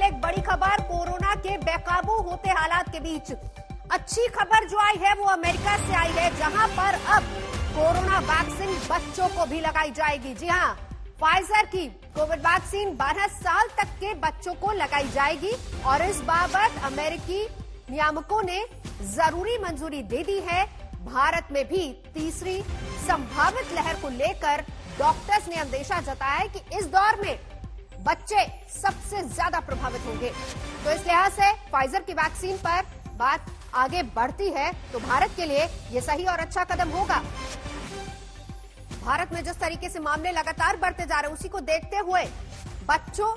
एक बड़ी खबर कोरोना के बेकाबू होते हालात के बीच। अच्छी खबर जो आई है वो अमेरिका से आई है, जहां पर अब कोरोना वैक्सीन बच्चों को भी लगाई जाएगी। जी हां, फाइजर की कोविड वैक्सीन 12 साल तक के बच्चों को लगाई जाएगी और इस बाबत अमेरिकी नियामकों ने जरूरी मंजूरी दे दी है। भारत में भी तीसरी संभावित लहर को लेकर डॉक्टर्स ने अंदेशा जताया है कि इस दौर में बच्चे सबसे ज्यादा प्रभावित होंगे। तो इस लिहाज से फाइजर की वैक्सीन पर बात आगे बढ़ती है तो भारत के लिए यह सही और अच्छा कदम होगा। भारत में जिस तरीके से मामले लगातार बढ़ते जा रहे हैं उसी को देखते हुए बच्चों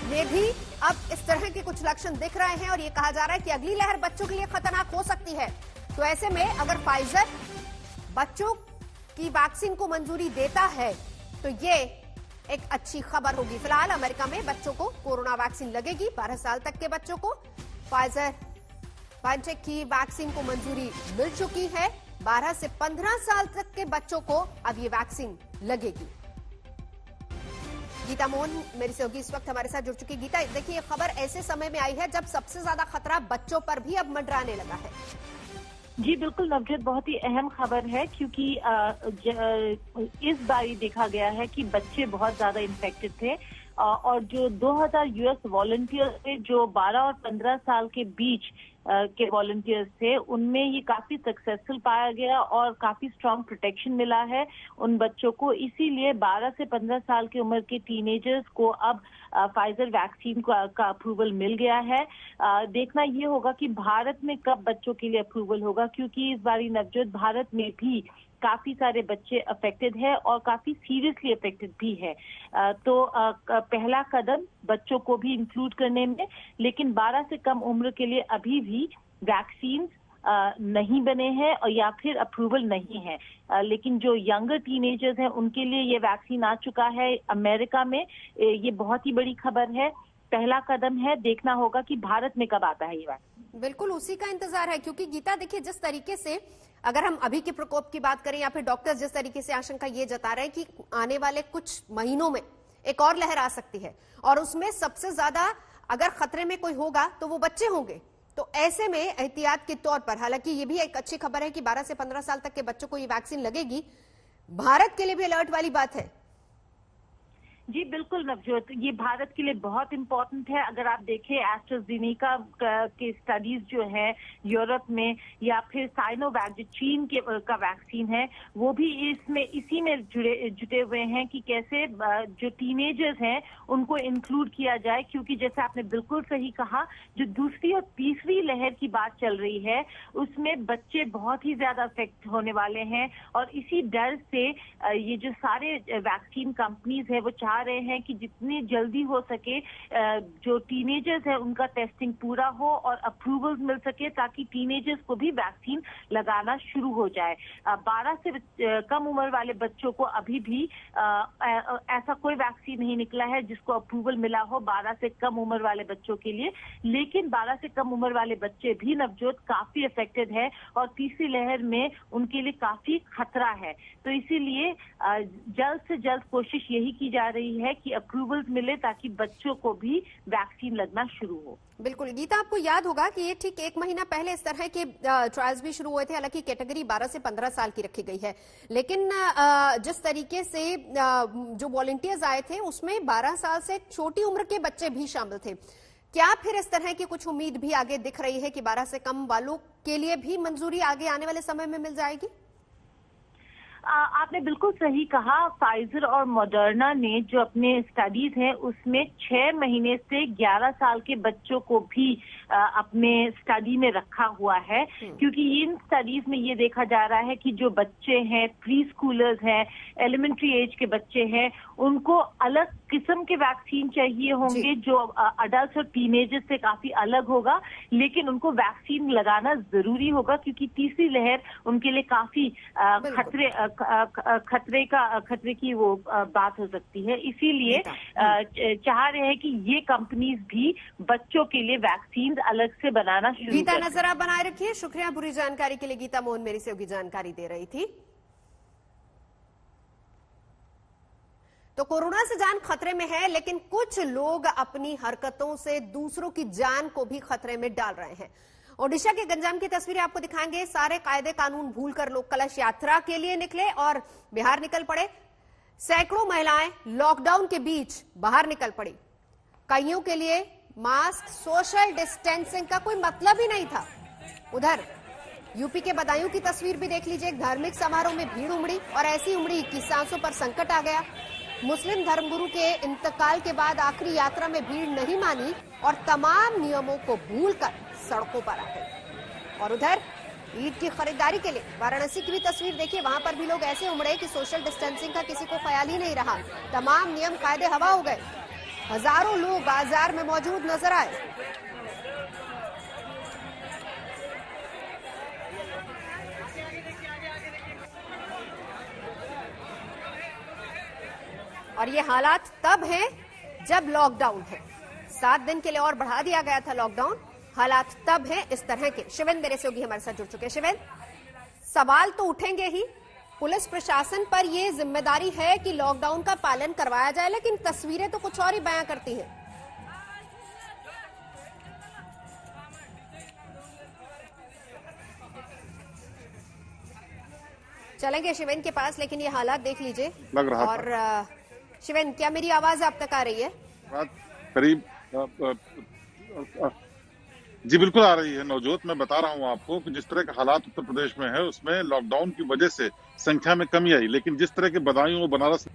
में भी अब इस तरह के कुछ लक्षण दिख रहे हैं और ये कहा जा रहा है कि अगली लहर बच्चों के लिए खतरनाक हो सकती है। तो ऐसे में अगर फाइजर बच्चों की वैक्सीन को मंजूरी देता है तो ये एक अच्छी खबर होगी। फिलहाल अमेरिका में बच्चों को कोरोना वैक्सीन लगेगी। 12 साल तक के बच्चों को फाइजर बायोटेक की वैक्सीन को मंजूरी मिल चुकी है। 12 से 15 साल तक के बच्चों को अब ये वैक्सीन लगेगी। गीता मोहन मेरी सहयोगी इस वक्त हमारे साथ जुड़ चुकी। गीता, देखिए, ये खबर ऐसे समय में आई है जब सबसे ज्यादा खतरा बच्चों पर भी अब मंडराने लगा है। जी बिल्कुल नवजोत, बहुत ही अहम खबर है क्योंकि इस बार देखा गया है कि बच्चे बहुत ज्यादा इन्फेक्टेड थे और जो 2000 यूएस वॉलंटियर्स थे जो 12 और 15 साल के बीच के वॉलंटियर्स थे, उनमें ये काफी सक्सेसफुल पाया गया और काफी स्ट्रांग प्रोटेक्शन मिला है उन बच्चों को। इसीलिए 12 से 15 साल की उम्र के टीनेजर्स को अब फाइजर वैक्सीन का अप्रूवल मिल गया है। देखना ये होगा कि भारत में कब बच्चों के लिए अप्रूवल होगा, क्योंकि इस बारी नवजोत भारत में भी काफी सारे बच्चे अफेक्टेड है और काफी सीरियसली अफेक्टेड भी है। तो पहला कदम बच्चों को भी इंक्लूड करने में, लेकिन 12 से कम उम्र के लिए अभी भी वैक्सीन नहीं बने हैं और या फिर अप्रूवल नहीं है। लेकिन जो यंगर टीनेजर्स हैं उनके लिए ये वैक्सीन आ चुका है अमेरिका में। ये बहुत ही बड़ी खबर है, पहला कदम है। देखना होगा कि भारत में कब आता है ये वैक्सीन। बिल्कुल उसी का इंतजार है, क्योंकि गीता देखिए, जिस तरीके से अगर हम अभी के प्रकोप की बात करें या फिर डॉक्टर्स जिस तरीके से आशंका ये जता रहे हैं कि आने वाले कुछ महीनों में एक और लहर आ सकती है और उसमें सबसे ज्यादा अगर खतरे में कोई होगा तो वो बच्चे होंगे। तो ऐसे में एहतियात के तौर पर, हालांकि ये भी एक अच्छी खबर है कि 12 से 15 साल तक के बच्चों को ये वैक्सीन लगेगी, भारत के लिए भी अलर्ट वाली बात है। जी बिल्कुल नवजोत, ये भारत के लिए बहुत इम्पोर्टेंट है। अगर आप देखें एस्ट्राजेनेका के स्टडीज जो है यूरोप में, या फिर साइनोवैक जो चीन का वैक्सीन है, वो भी इसी में जुटे हुए हैं कि कैसे जो टीनेजर्स हैं उनको इंक्लूड किया जाए। क्योंकि जैसे आपने बिल्कुल सही कहा, जो दूसरी और तीसरी लहर की बात चल रही है उसमें बच्चे बहुत ही ज्यादा अफेक्ट होने वाले हैं और इसी डर से ये जो सारे वैक्सीन कंपनीज है वो चाह रहे हैं कि जितनी जल्दी हो सके जो टीनेजर्स है उनका टेस्टिंग पूरा हो और अप्रूवल मिल सके, ताकि टीनेजर्स को भी वैक्सीन लगाना शुरू हो जाए। 12 से कम उम्र वाले बच्चों को अभी भी ऐसा कोई वैक्सीन नहीं निकला है जिसको अप्रूवल मिला हो 12 से कम उम्र वाले बच्चों के लिए। लेकिन 12 से कम उम्र वाले बच्चे भी नवजोत काफी अफेक्टेड है और तीसरी लहर में उनके लिए काफी खतरा है। तो इसीलिए जल्द से जल्द कोशिश यही की जा रही है कि अप्रूवल मिले ताकि बच्चों को भी वैक्सीन लगना शुरू हो। बिल्कुल गीता, आपको याद होगा कि ये ठीक 1 महीना पहले इस तरह के ट्रायल्स भी शुरू हुए थे। हालांकि कैटेगरी 12 से 15 साल की रखी गई है, लेकिन जिस तरीके से जो वॉलंटियर्स आए थे उसमें 12 साल से छोटी उम्र के बच्चे भी शामिल थे। क्या फिर इस तरह की कुछ उम्मीद भी आगे दिख रही है कि 12 से कम वालों के लिए भी मंजूरी आगे आने वाले समय में मिल जाएगी? आपने बिल्कुल सही कहा। फाइजर और मॉडर्ना ने जो अपने स्टडीज हैं उसमें 6 महीने से 11 साल के बच्चों को भी अपने स्टडी में रखा हुआ है, क्योंकि इन स्टडीज में ये देखा जा रहा है कि जो बच्चे हैं, प्री स्कूलर्स हैं, एलिमेंट्री एज के बच्चे हैं, उनको अलग किस्म के वैक्सीन चाहिए होंगे जो अडल्ट और टीनेजर्स से काफी अलग होगा, लेकिन उनको वैक्सीन लगाना जरूरी होगा क्योंकि तीसरी लहर उनके लिए काफी खतरे की वो बात हो सकती है। इसीलिए चाह रहे हैं कि ये कंपनीज भी बच्चों के लिए वैक्सीन अलग से बनाना शुरू करें। गीता, नजर आप बनाए रखिए। शुक्रिया पूरी जानकारी के लिए। गीता मोहन मेरी सहयोगी जानकारी दे रही थी। तो कोरोना से जान खतरे में है, लेकिन कुछ लोग अपनी हरकतों से दूसरों की जान को भी खतरे में डाल रहे हैं। ओडिशा के गंजाम की तस्वीरें आपको दिखाएंगे। सारे कायदे कानून भूलकर लोग कलश यात्रा के लिए निकले और बिहार निकल पड़े। सैकड़ों महिलाएं लॉकडाउन के बीच बाहर निकल पड़ी। कईयों के लिए मास्क, सोशल डिस्टेंसिंग का कोई मतलब ही नहीं था। उधर यूपी के बदायूं की तस्वीर भी देख लीजिए। धार्मिक समारोह में भीड़ उमड़ी और ऐसी उमड़ी कि सांसों पर संकट आ गया। मुस्लिम धर्मगुरु के इंतकाल के बाद आखिरी यात्रा में भीड़ नहीं मानी और तमाम नियमों को भूलकर सड़कों पर आ गई। और उधर ईद की खरीदारी के लिए वाराणसी की भी तस्वीर देखिए। वहां पर भी लोग ऐसे उमड़े कि सोशल डिस्टेंसिंग का किसी को ख्याल ही नहीं रहा। तमाम नियम कायदे हवा हो गए। हजारों लोग बाजार में मौजूद नजर आए। और ये हालात तब हैं जब लॉकडाउन है। 7 दिन के लिए और बढ़ा दिया गया था लॉकडाउन। हालात तब हैं इस तरह के। शिवेंद्र मेरे सहयोगी हमारे साथ जुड़ चुके हैं। शिवेंद्र, सवाल तो उठेंगे ही। पुलिस प्रशासन पर यह जिम्मेदारी है कि लॉकडाउन का पालन करवाया जाए, लेकिन तस्वीरें तो कुछ और ही बयां करती हैं। चलेंगे शिवेंद्र के पास, लेकिन ये हालात देख लीजिए लग रहा और शिवेंद्र, क्या मेरी आवाज आप तक आ रही है? करीब जी बिल्कुल आ रही है नवजोत। मैं बता रहा हूं आपको कि जिस तरह के हालात उत्तर प्रदेश में है उसमें लॉकडाउन की वजह से संख्या में कमी आई, लेकिन जिस तरह के बदायूं और बनारस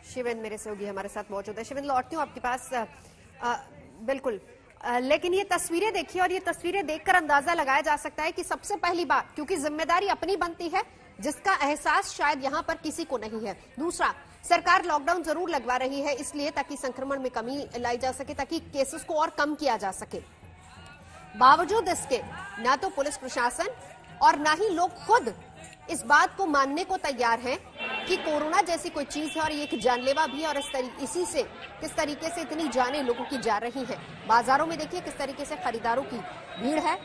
शिवेंद्र मेरे सहयोगी हमारे साथ मौजूद है। शिवेंद्र, लौटती हूँ आपके पास। बिल्कुल, लेकिन ये तस्वीरें देखिए और ये तस्वीरें देखकर अंदाजा लगाया जा सकता है कि सबसे पहली बात, क्योंकि जिम्मेदारी अपनी बनती है जिसका एहसास शायद यहां पर किसी को नहीं है। दूसरा, सरकार लॉकडाउन जरूर लगवा रही है इसलिए ताकि संक्रमण में कमी लाई जा सके, ताकि केसेस को और कम किया जा सके। बावजूद इसके ना तो पुलिस प्रशासन और ना ही लोग खुद इस बात को मानने को तैयार हैं कि कोरोना जैसी कोई चीज है और ये एक जानलेवा भी है। और इसी से किस तरीके से इतनी जानें लोगों की जा रही हैं। बाजारों में देखिए किस तरीके से खरीदारों की भीड़ है।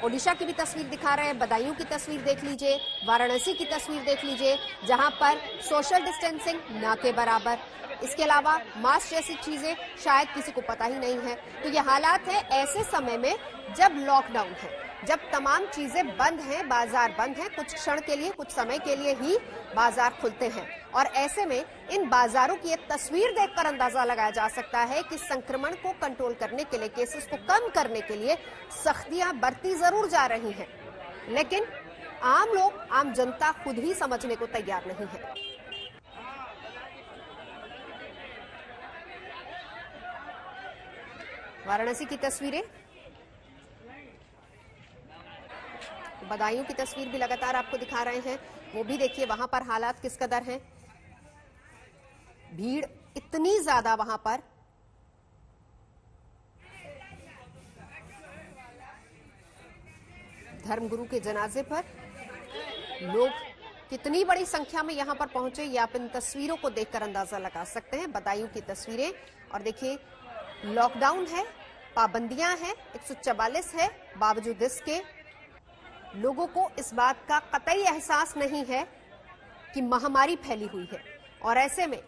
ओडिशा की भी तस्वीर दिखा रहे हैं, बदायूं की तस्वीर देख लीजिए, वाराणसी की तस्वीर देख लीजिए, जहां पर सोशल डिस्टेंसिंग ना के बराबर। इसके अलावा मास्क जैसी चीजें शायद किसी को पता ही नहीं है। तो ये हालात है ऐसे समय में जब लॉकडाउन है, जब तमाम चीजें बंद हैं, बाजार बंद हैं। कुछ क्षण के लिए, कुछ समय के लिए ही बाजार खुलते हैं। और ऐसे में इन बाजारों की एक तस्वीर देखकर अंदाजा लगाया जा सकता है कि संक्रमण को कंट्रोल करने के लिए, केसेस को कम करने के लिए सख्तियां बरती जरूर जा रही हैं, लेकिन आम लोग, आम जनता खुद ही समझने को तैयार नहीं है। वाराणसी की तस्वीरें, बदायूं की तस्वीर भी लगातार आपको दिखा रहे हैं। वो भी देखिए वहां पर हालात किस कदर हैं। भीड़ इतनी ज्यादा वहां पर। धर्मगुरु के जनाजे पर लोग कितनी बड़ी संख्या में यहां पर पहुंचे, ये आप इन तस्वीरों को देखकर अंदाजा लगा सकते हैं। बदायूं की तस्वीरें। और देखिए लॉकडाउन है, पाबंदियां हैं, 144 है, बावजूद इसके लोगों को इस बात का कतई एहसास नहीं है कि महामारी फैली हुई है। और ऐसे में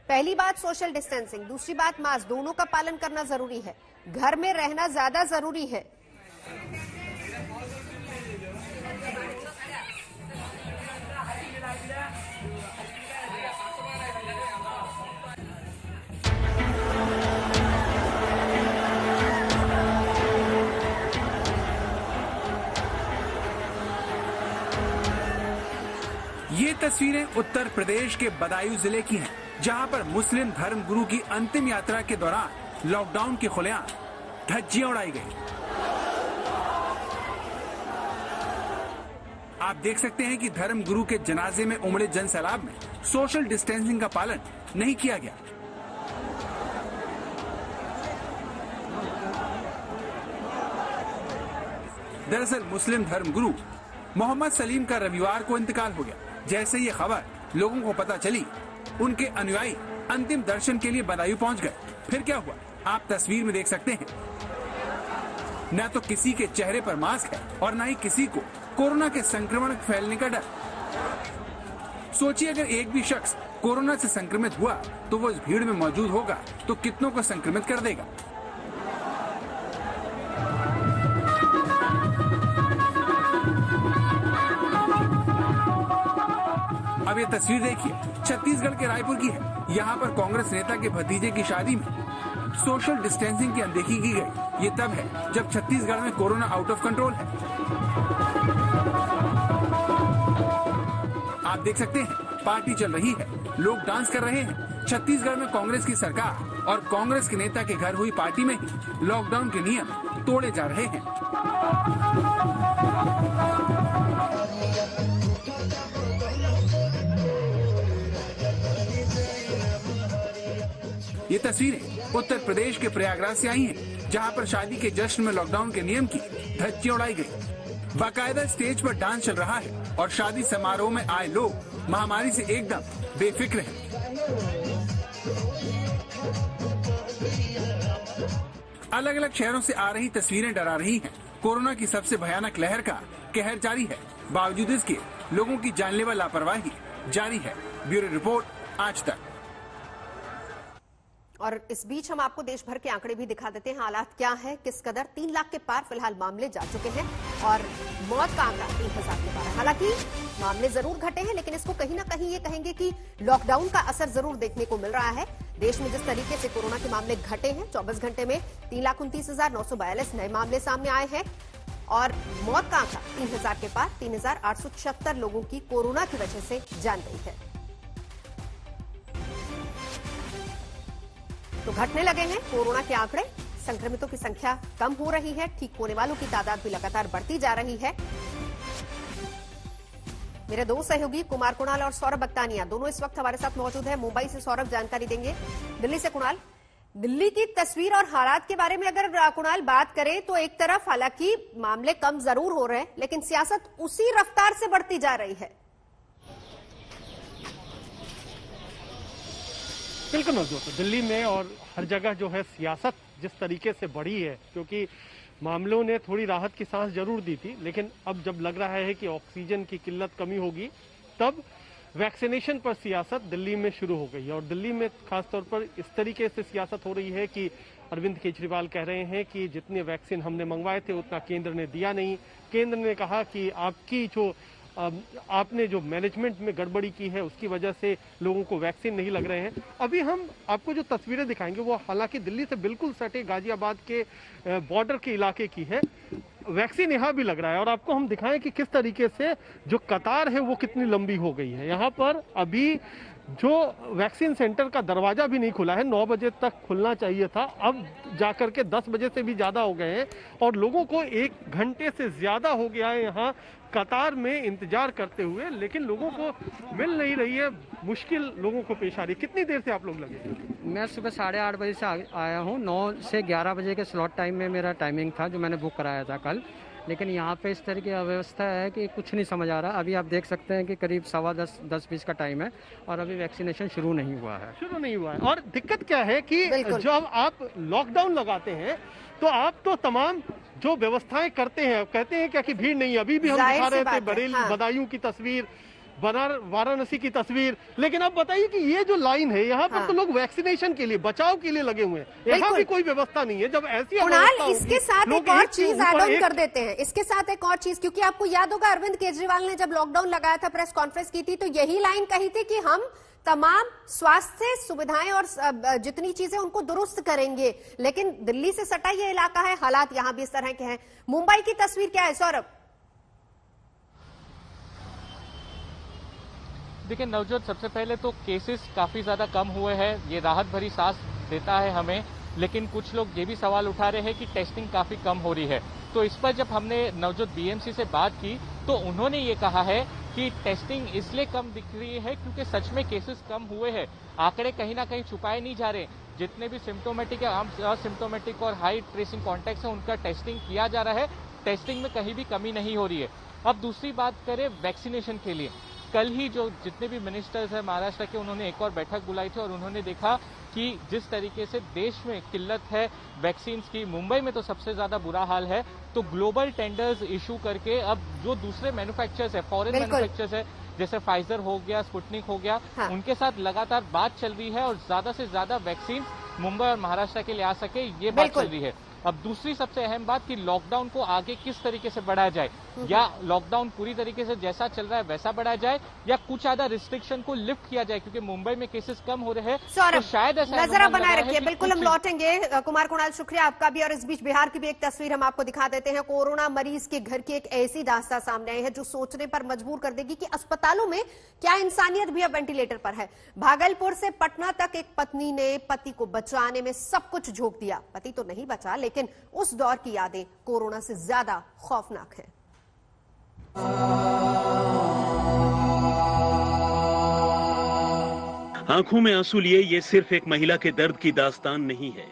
पहली बात सोशल डिस्टेंसिंग, दूसरी बात मास्क, दोनों का पालन करना जरूरी है। घर में रहना ज्यादा जरूरी है। ये तस्वीरें उत्तर प्रदेश के बदायूं जिले की हैं, जहां पर मुस्लिम धर्मगुरु की अंतिम यात्रा के दौरान लॉकडाउन के खुलेआम धज्जियां उड़ाई गई। आप देख सकते हैं कि धर्मगुरु के जनाजे में उमड़े जनसैलाब में सोशल डिस्टेंसिंग का पालन नहीं किया गया। दरअसल मुस्लिम धर्मगुरु मोहम्मद सलीम का रविवार को इंतकाल हो गया। जैसे ये खबर लोगों को पता चली, उनके अनुयायी अंतिम दर्शन के लिए बदायूं पहुंच गए। फिर क्या हुआ आप तस्वीर में देख सकते हैं। न तो किसी के चेहरे पर मास्क है और न ही किसी को कोरोना के संक्रमण फैलने का डर। सोचिए, अगर एक भी शख्स कोरोना से संक्रमित हुआ तो वो इस भीड़ में मौजूद होगा तो कितनों को संक्रमित कर देगा। अब ये तस्वीर देखिए, छत्तीसगढ़ के रायपुर की है। यहाँ पर कांग्रेस नेता के भतीजे की शादी में सोशल डिस्टेंसिंग की अनदेखी की गई। ये तब है जब छत्तीसगढ़ में कोरोना आउट ऑफ कंट्रोल है। आप देख सकते हैं, पार्टी चल रही है, लोग डांस कर रहे हैं। छत्तीसगढ़ में कांग्रेस की सरकार और कांग्रेस के नेता के घर हुई पार्टी में ही लॉकडाउन के नियम तोड़े जा रहे हैं। ये तस्वीरें उत्तर प्रदेश के प्रयागराज से आई हैं, जहां पर शादी के जश्न में लॉकडाउन के नियम की धज्जियां उड़ाई गई। बाकायदा स्टेज पर डांस चल रहा है और शादी समारोह में आए लोग महामारी से एकदम बेफिक्र हैं। अलग अलग शहरों से आ रही तस्वीरें डरा रही हैं। कोरोना की सबसे भयानक लहर का कहर जारी है, बावजूद इसके लोगों की जानलेवा लापरवाही जारी है। ब्यूरो रिपोर्ट, आज तक। और इस बीच हम आपको देश भर के आंकड़े भी दिखा देते हैं, हालात क्या है, किस कदर। 3 लाख के पार फिलहाल मामले जा चुके हैं और मौत का आंकड़ा 3000 के पार है। हालांकि मामले जरूर घटे हैं, लेकिन इसको कहीं ना कहीं ये कहेंगे कि लॉकडाउन का असर जरूर देखने को मिल रहा है। देश में जिस तरीके से कोरोना के मामले घटे हैं, 24 घंटे में 3,29,942 नए मामले सामने आए हैं और मौत का आंकड़ा 3000 के पार, 3,876 लोगों की कोरोना की वजह से जान गई है। तो घटने लगे हैं कोरोना के आंकड़े, संक्रमितों की संख्या कम हो रही है, ठीक होने वालों की तादाद भी लगातार बढ़ती जा रही है। मेरे दो सहयोगी कुमार कुणाल और सौरभ बक्तानिया दोनों इस वक्त हमारे साथ मौजूद हैं। मुंबई से सौरभ जानकारी देंगे, दिल्ली से कुणाल। दिल्ली की तस्वीर और हालात के बारे में अगर कुणाल बात करें तो एक तरफ हालांकि मामले कम जरूर हो रहे हैं, लेकिन सियासत उसी रफ्तार से बढ़ती जा रही है। बिल्कुल नवजोत, दिल्ली में और हर जगह जो है सियासत जिस तरीके से बढ़ी है, क्योंकि मामलों ने थोड़ी राहत की सांस जरूर दी थी, लेकिन अब जब लग रहा है कि ऑक्सीजन की किल्लत कमी होगी, तब वैक्सीनेशन पर सियासत दिल्ली में शुरू हो गई है। और दिल्ली में खासतौर पर इस तरीके से सियासत हो रही है कि अरविंद केजरीवाल कह रहे हैं कि जितने वैक्सीन हमने मंगवाए थे उतना केंद्र ने दिया नहीं। केंद्र ने कहा कि आपने जो मैनेजमेंट में गड़बड़ी की है उसकी वजह से लोगों को वैक्सीन नहीं लग रहे हैं। अभी हम आपको जो तस्वीरें दिखाएंगे वो हालांकि दिल्ली से बिल्कुल सटे गाजियाबाद के बॉर्डर के इलाके की है। वैक्सीन यहाँ भी लग रहा है और आपको हम दिखाएं कि किस तरीके से जो कतार है वो कितनी लंबी हो गई है। यहाँ पर अभी जो वैक्सीन सेंटर का दरवाजा भी नहीं खुला है, 9 बजे तक खुलना चाहिए था, अब जाकर के 10 बजे से भी ज्यादा हो गए हैं और लोगों को 1 घंटे से ज्यादा हो गया है यहाँ कतार में इंतजार करते हुए, लेकिन लोगों को मिल नहीं रही है, मुश्किल लोगों को पेश आ रही है। कितनी देर से आप लोग लगे? मैं सुबह 8:30 बजे से आया हूँ। 9 से 11 बजे के स्लॉट टाइम में मेरा टाइमिंग था जो मैंने बुक कराया था कल, लेकिन यहाँ पे इस तरह की अव्यवस्था है कि कुछ नहीं समझ आ रहा। अभी आप देख सकते हैं कि करीब 10:15 का टाइम है और अभी वैक्सीनेशन शुरू नहीं हुआ है। और दिक्कत क्या है कि जब आप लॉकडाउन लगाते हैं तो आप तो तमाम जो व्यवस्थाएं करते हैं, कहते हैं क्या कि भीड़ नहीं। अभी भी हम दिखा रहे थे बरेली बदायूं की तस्वीर, वाराणसी की तस्वीर, लेकिन अब बताइए कि ये जो लाइन है यहाँ पर तो लोग वैक्सीनेशन के लिए, बचाव के लिए लगे हुए हैं, यहाँ भी कोई व्यवस्था नहीं है। जब ऐसी इसके साथ एक और चीज ऐड ऑन कर देते हैं, इसके साथ एक और चीज, क्योंकि आपको याद होगा अरविंद केजरीवाल ने जब लॉकडाउन लगाया था, प्रेस कॉन्फ्रेंस की थी, तो यही लाइन कही थी कि हम तमाम स्वास्थ्य सुविधाएं और जितनी चीजें उनको दुरुस्त करेंगे। लेकिन दिल्ली से सटा ये इलाका है, हालात यहाँ भी इस तरह के हैं। मुंबई की तस्वीर क्या है सौरभ? देखिए नवजोत, सबसे पहले तो केसेस काफी ज्यादा कम हुए हैं, ये राहत भरी सांस देता है हमें, लेकिन कुछ लोग ये भी सवाल उठा रहे हैं कि टेस्टिंग काफी कम हो रही है। तो इस पर जब हमने नवजोत बीएमसी से बात की तो उन्होंने ये कहा है कि टेस्टिंग इसलिए कम दिख रही है क्योंकि सच में केसेस कम हुए हैं, आंकड़े कहीं ना कहीं छुपाए नहीं जा रहे। जितने भी सिम्टोमेटिक या असिम्टोमेटिक और हाई ट्रेसिंग कॉन्टैक्ट्स हैं उनका टेस्टिंग किया जा रहा है, टेस्टिंग में कहीं भी कमी नहीं हो रही है। अब दूसरी बात करें वैक्सीनेशन के लिए, कल ही जो जितने भी मिनिस्टर्स हैं महाराष्ट्र के, उन्होंने एक और बैठक बुलाई थी और उन्होंने देखा कि जिस तरीके से देश में किल्लत है वैक्सीन की, मुंबई में तो सबसे ज्यादा बुरा हाल है, तो ग्लोबल टेंडर्स इशू करके अब जो दूसरे मैन्युफैक्चरर्स है, फॉरेन मैन्युफैक्चरर्स है, जैसे फाइजर हो गया, स्पुतनिक हो गया, हाँ। उनके साथ लगातार बात चल रही है और ज्यादा से ज्यादा वैक्सीन मुंबई और महाराष्ट्र के लिए आ सके, ये बात चल रही है। अब दूसरी सबसे अहम बात कि लॉकडाउन को आगे किस तरीके से बढ़ाया जाए, या लॉकडाउन पूरी तरीके से जैसा चल रहा है वैसा बढ़ाया जाए, या कुछ ज्यादा रिस्ट्रिक्शन को लिफ्ट किया जाए, क्योंकि मुंबई में केसेस कम हो रहे हैं, तो शायद ऐसा नजर बनाए रखिए। बिल्कुल हम लौटेंगे। कुमार कुणाल, शुक्रिया आपका भी। और इस बीच बिहार की भी एक तस्वीर हम आपको दिखा देते हैं। कोरोना मरीज के घर की एक ऐसी दास्तां सामने आई है जो सोचने पर मजबूर कर देगी कि अस्पतालों में क्या इंसानियत भी अब वेंटिलेटर पर है। भागलपुर से पटना तक एक पत्नी ने पति को बचाने में सब कुछ झोंक दिया। पति तो नहीं बचा, लेकिन उस दौर की यादें कोरोना से ज्यादा खौफनाक हैं। आंखों में आंसू लिए ये सिर्फ एक महिला के दर्द की दास्तान नहीं है,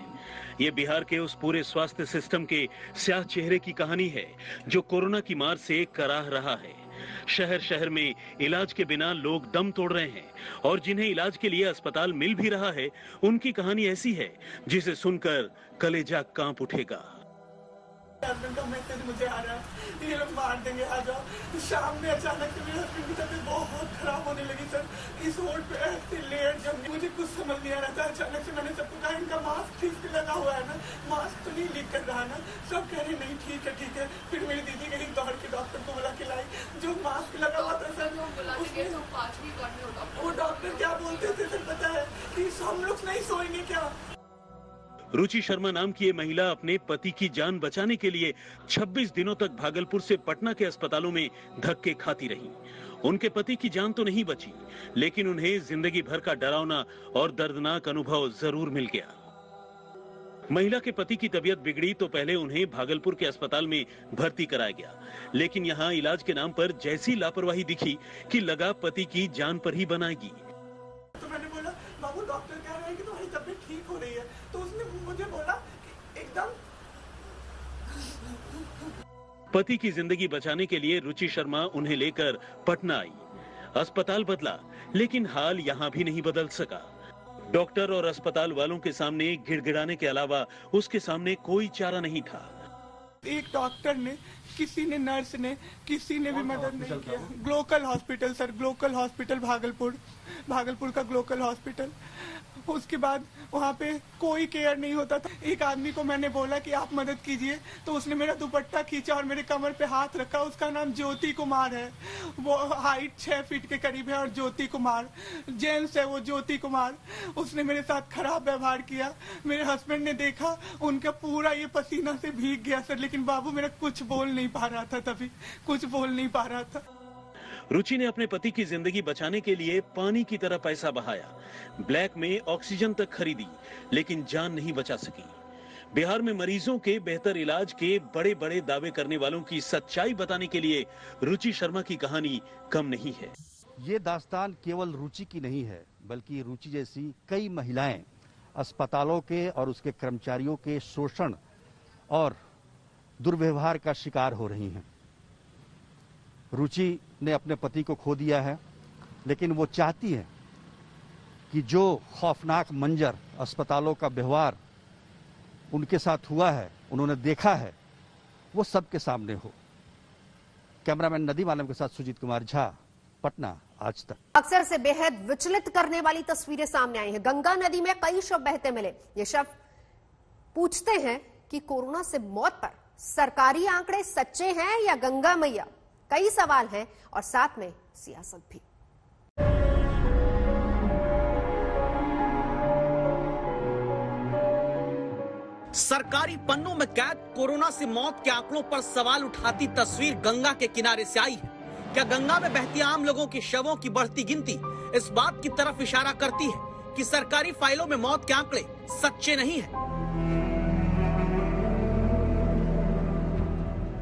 ये बिहार के उस पूरे स्वास्थ्य सिस्टम के स्याह चेहरे की कहानी है जो कोरोना की मार से कराह रहा है। शहर शहर में इलाज के बिना लोग दम तोड़ रहे हैं और जिन्हें इलाज के लिए अस्पताल मिल भी रहा है, उनकी कहानी ऐसी है जिसे सुनकर कलेजा कांप उठेगा। हस्बैंड का मैसेज मुझे आ रहा है, ये लोग मार देंगे, आ जाओ। शाम में अचानक से मेरे हस्बैंड की तबीयत बहुत खराब होने लगी सर। इस रोड पे ऐसे लेट, जब मुझे कुछ समझ नहीं आ रहा था, अचानक से मैंने सबको कहा इनका मास्क ठीक से लगा हुआ है ना, मास्क तो नहीं लीक कर रहा ना। सब कह रहे नहीं ठीक है ठीक है। फिर मेरी दीदी कहीं दौड़ के डॉक्टर को बुला के लाई, जो मास्क लगा हुआ था सर, वो डॉक्टर क्या बोलते थे सर पता है कि हम लोग नहीं सोएंगे क्या। रुचि शर्मा नाम की ये महिला अपने पति की जान बचाने के लिए 26 दिनों तक भागलपुर से पटना के अस्पतालों में धक्के खाती रही। उनके पति की जान तो नहीं बची, लेकिन उन्हें जिंदगी भर का डरावना और दर्दनाक अनुभव जरूर मिल गया। महिला के पति की तबीयत बिगड़ी तो पहले उन्हें भागलपुर के अस्पताल में भर्ती कराया गया, लेकिन यहाँ इलाज के नाम पर जैसी लापरवाही दिखी कि लगा पति की जान पर ही बनाएगी। तो मैंने बोला बाबू डॉक्टर कह रहे हैं कि तुम्हारी तबीयत ठीक हो रही है, तो उसने मुझे बोला एकदम। पति की जिंदगी बचाने के लिए रुचि शर्मा उन्हें लेकर पटना आई। अस्पताल बदला, लेकिन हाल यहाँ भी नहीं बदल सका। डॉक्टर और अस्पताल वालों के सामने गिड़गिड़ाने के अलावा उसके सामने कोई चारा नहीं था। एक डॉक्टर ने, किसी ने, नर्स ने, किसी ने भी मदद नहीं किया। Glocal hospital sir, Glocal hospital Bhagalpur का ग्लोकल हॉस्पिटल। उसके बाद वहाँ पे कोई केयर नहीं होता था। एक आदमी को मैंने बोला कि आप मदद कीजिए, तो उसने मेरा दुपट्टा खींचा और मेरे कमर पे हाथ रखा। उसका नाम ज्योति कुमार है, वो हाइट 6 फीट के करीब है, और ज्योति कुमार जेंट्स है वो ज्योति कुमार। उसने मेरे साथ खराब व्यवहार किया। मेरे हस्बैंड ने देखा, उनका पूरा ये पसीना से भीग गया सर, लेकिन बाबू मेरा कुछ बोल नहीं पा रहा था, तभी कुछ बोल नहीं पा रहा था। रुचि ने अपने पति की जिंदगी बचाने के लिए पानी की तरह पैसा बहाया, ब्लैक में ऑक्सीजन तक खरीदी, लेकिन जान नहीं बचा सकी। बिहार में मरीजों के बेहतर इलाज के बड़े बड़े दावे करने वालों की सच्चाई बताने के लिए रुचि शर्मा की कहानी कम नहीं है। ये दास्तान केवल रुचि की नहीं है, बल्कि रुचि जैसी कई महिलाएं अस्पतालों के और उसके कर्मचारियों के शोषण और दुर्व्यवहार का शिकार हो रही हैं। रुचि ने अपने पति को खो दिया है, लेकिन वो चाहती है कि जो खौफनाक मंजर अस्पतालों का व्यवहार उनके साथ हुआ है, उन्होंने देखा है, वो सबके सामने हो। कैमरामैन नदीम आलम के साथ सुजीत कुमार झा, पटना, आज तक। अक्सर से बेहद विचलित करने वाली तस्वीरें सामने आई हैं। गंगा नदी में कई शव बहते मिले। ये शव पूछते हैं कि कोरोना से मौत पर सरकारी आंकड़े सच्चे हैं या गंगा मैया? कई सवाल हैं और साथ में सियासत भी। सरकारी पन्नों में कैद कोरोना से मौत के आंकड़ों पर सवाल उठाती तस्वीर गंगा के किनारे से आई है। क्या गंगा में बहती आम लोगों के शवों की बढ़ती गिनती इस बात की तरफ इशारा करती है कि सरकारी फाइलों में मौत के आंकड़े सच्चे नहीं हैं?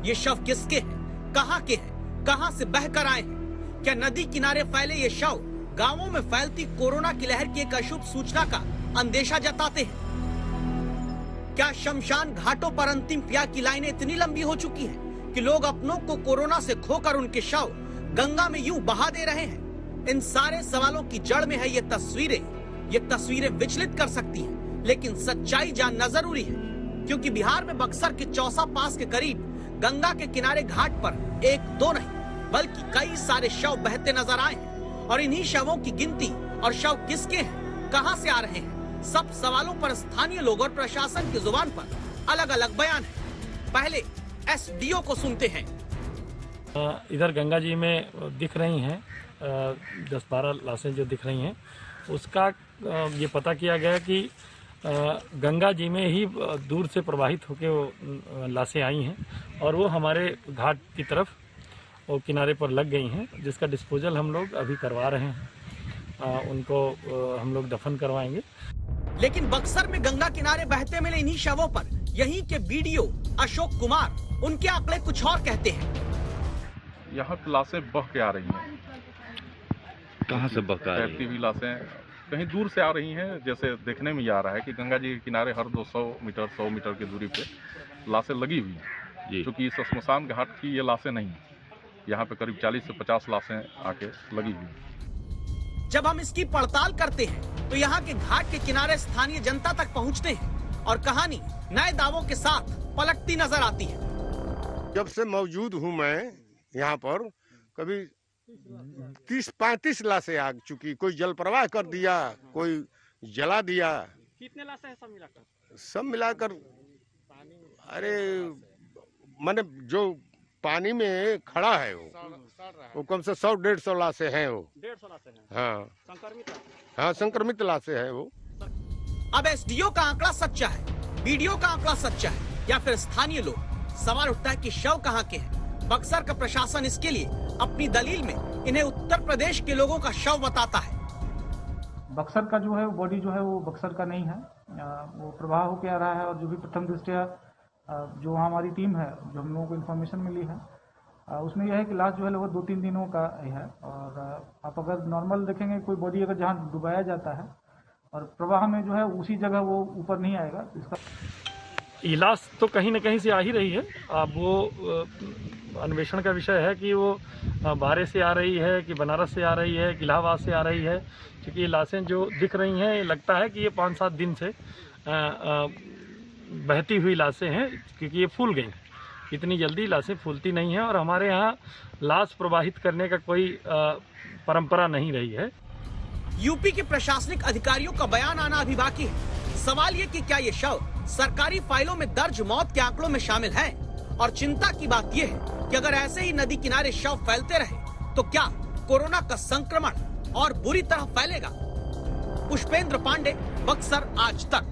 ये शव किसके हैं, कहां के हैं, कहां से बहकर आए हैं? क्या नदी किनारे फैले ये शव गांवों में फैलती कोरोना की लहर की एक अशुभ सूचना का अंदेशा जताते हैं? क्या शमशान घाटों पर अंतिम क्रिया की लाइनें इतनी लंबी हो चुकी हैं कि लोग अपनों को कोरोना से खोकर उनके शव गंगा में यूं बहा दे रहे हैं? इन सारे सवालों की जड़ में है ये तस्वीरें ये तस्वीरें विचलित कर सकती हैं, लेकिन सच्चाई जानना जरूरी है, क्योंकि बिहार में बक्सर के चौसा पास के करीब गंगा के किनारे घाट पर एक दो नहीं बल्कि कई सारे शव बहते नजर आए हैं। और इन्हीं शवों की गिनती और शव किसके हैं, कहां से आ रहे हैं, सब सवालों पर स्थानीय लोग और प्रशासन की जुबान पर अलग अलग बयान है। पहले एसडीओ को सुनते हैं। इधर गंगा जी में दिख रही हैं 10-12 लाशें जो दिख रही हैं, उसका ये पता किया गया कि गंगा जी में ही दूर से प्रवाहित होकर वो लाशें आई हैं और वो हमारे घाट की तरफ वो किनारे पर लग गई हैं, जिसका डिस्पोजल हम लोग अभी करवा रहे हैं। उनको हम लोग दफन करवाएंगे। लेकिन बक्सर में गंगा किनारे बहते मिले इन्हीं शवों पर यहीं के बीडीओ अशोक कुमार, उनके आंकड़े कुछ और कहते हैं। यहाँ पे लाशें बह के आ रही हैं। कहाँ से बह के आ रही हैं? तैरती हुई लाशें कहीं दूर से आ रही हैं। जैसे देखने में ये आ रहा है कि गंगा जी के किनारे हर 200 मीटर 100 मीटर की दूरी पे लाशें लगी हुई हैं, क्योंकि इस श्मशान घाट की ये लाशें नहीं हैं। यहाँ पे करीब 40 से 50 लाशें आके लगी हुई हैं। जब हम इसकी पड़ताल करते हैं तो यहाँ के घाट के किनारे स्थानीय जनता तक पहुँचते हैं और कहानी नए दावों के साथ पलटती नजर आती है। जब से मौजूद हूँ मैं यहाँ पर, कभी 30-35 लाशें आ चुकी। कोई जल प्रवाह कर दिया, कोई जला दिया। कितने लाशें हैं सब मिलाकर अरे माने जो पानी में खड़ा है वो कम से 100-150 लाशें हैं। वो 150 लाशें हैं। हाँ, संक्रमित लाशें हैं वो। अब एसडीओ का आंकड़ा सच्चा है, बीडीओ का आंकड़ा सच्चा है या फिर स्थानीय लोग? सवाल उठता है कि शव कहाँ के हैं। बक्सर का प्रशासन इसके लिए अपनी दलील में इन्हें उत्तर प्रदेश के लोगों का शव बताता है। बक्सर का जो है बॉडी जो है वो बक्सर का नहीं है, वो प्रवाह होकर आ रहा है। और जो भी प्रथम दृष्टया जो हमारी टीम है, जो हम लोगों को इन्फॉर्मेशन मिली है, उसमें यह है कि लाश जो है लगभग 2-3 दिनों का है। और आप अगर नॉर्मल देखेंगे, कोई बॉडी अगर जहाँ डुबाया जाता है और प्रवाह में जो है उसी जगह वो ऊपर नहीं आएगा। इसका इलाज तो कहीं न कहीं से आ ही रही है। अब वो अन्वेषण का विषय है कि वो बारे से आ रही है कि बनारस से आ रही है कि इलाहाबाद से आ रही है, क्योंकि ये लाशें जो दिख रही हैं, ये लगता है कि ये 5-7 दिन से बहती हुई लाशें हैं, क्योंकि ये फूल गई। इतनी जल्दी लाशें फूलती नहीं हैं और हमारे यहाँ लाश प्रवाहित करने का कोई परंपरा नहीं रही है। यूपी के प्रशासनिक अधिकारियों का बयान आना अभी बाकी है। सवाल ये कि क्या ये शव सरकारी फाइलों में दर्ज मौत के आंकड़ों में शामिल है? और चिंता की बात यह है कि अगर ऐसे ही नदी किनारे शव फैलते रहे तो क्या कोरोना का संक्रमण और बुरी तरह फैलेगा? पुष्पेंद्र पांडे, बक्सर आज तक।